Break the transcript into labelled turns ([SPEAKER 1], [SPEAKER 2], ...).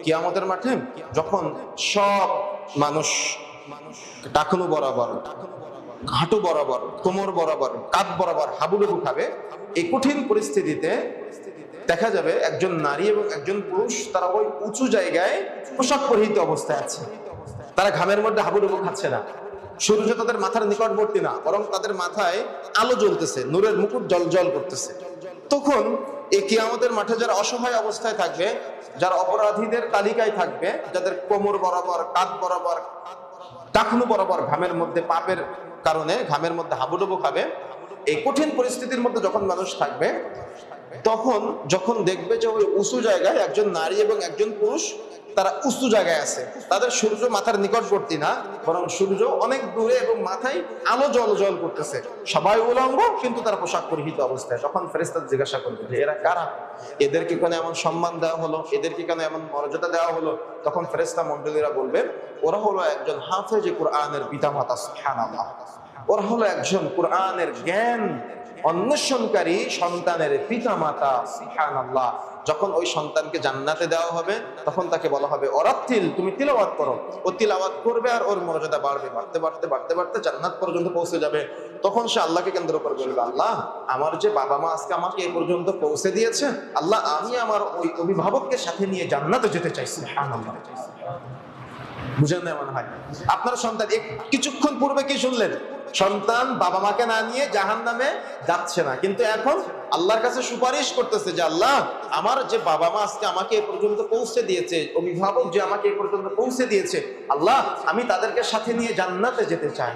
[SPEAKER 1] কিয়ামতের মাঠে যখন সব মানুষ টাকনু বরাবর, হাঁটু বরাবর, কোমর বরাবর, কাঁধ বরাবর হাবুডুবু খাবে, এই কঠিন পরিস্থিতিতে দেখা যাবে একজন নারী এবং একজন পুরুষ তারা ওই উঁচু জায়গায় পোশাক পরিহিত অবস্থায় আছে। তারা ঘামের মধ্যে হাবুডুবু খাচ্ছে না, সূর্য তাদের মাথার নিকটবর্তী না, বরং তাদের মাথায় আলো জ্বলতেছে, নূরের মুকুট জল করতেছে। তখন এই কিয়ামতের মাঠে যারা অসহায় অবস্থায় থাকবে, যারা অপরাধীদের তালিকায় থাকবে, যাদের কোমর বরাবর, কাঁধ বরাবর, টাকনু বরাবর ঘামের মধ্যে, পাপের কারণে ঘামের মধ্যে হাবুডুবু খাবে, এই কঠিন পরিস্থিতির মধ্যে যখন মানুষ থাকবে, তখন যখন দেখবে যে ওই উঁচু জায়গায় একজন নারী এবং একজন পুরুষ তারা উঁচু জায়গায় আছে, তাদের সূর্য মাথার নিকটবর্তী না, বরং সূর্য অনেক দূরে এবং মাথায় আলো জল করতেছে, সবাই উলঙ্গ কিন্তু তারা পোশাক পরিহিত অবস্থায়। তখন ফেরেশতা জিজ্ঞাসা করবে যে এরা কারা, এদেরকে কেন এমন সম্মান দেওয়া হলো, এদেরকে কেন এমন মর্যাদা দেওয়া হলো? তখন ফেরেশতা মণ্ডলীরা বলবে ওরা হলো একজন হাফেজ কোরআনের পিতামাতা, সুবহানাল্লাহ, ওরা হলো একজন কোরআনের জ্ঞান অন্বেষণকারী সন্তানের পিতামাতা, সুবহানাল্লাহ। যখন ওই সন্তানকে জান্নাতে দেওয়া হবে তখন তাকে বলা হবে অরাত্তিল, তুমি তিলাওয়াত করো। ও তিলাওয়াত করবে আর ওর মর্যাদা বাড়বে, বাড়তে জান্নাত পর্যন্ত পৌঁছে যাবে। তখন সে আল্লাহকে কেন্দ্র করে বলবে, আল্লাহ আমার যে বাবা মা আজকে আমাকে এই পর্যন্ত পৌঁছে দিয়েছে, আল্লাহ আমি আমার ওই অভিভাবককে সাথে নিয়ে জান্নাতে যেতে চাই। সুবহানাল্লাহ। বুঝেন না মনে হয়? আপনার সন্তান কিছুক্ষণ পূর্বে কি শুনলেন? সন্তান বাবা মাকে না নিয়ে জাহান্নামে যাচ্ছে না, কিন্তু এখন আল্লাহর কাছে সুপারিশ করতেছে যে আল্লাহ আমার যে বাবা মা আজকে আমাকে এ পর্যন্ত পৌঁছে দিয়েছে, অভিভাবক যে আমাকে এ পর্যন্ত পৌঁছে দিয়েছে, আল্লাহ আমি তাদেরকে সাথে নিয়ে জান্নাতে যেতে চাই।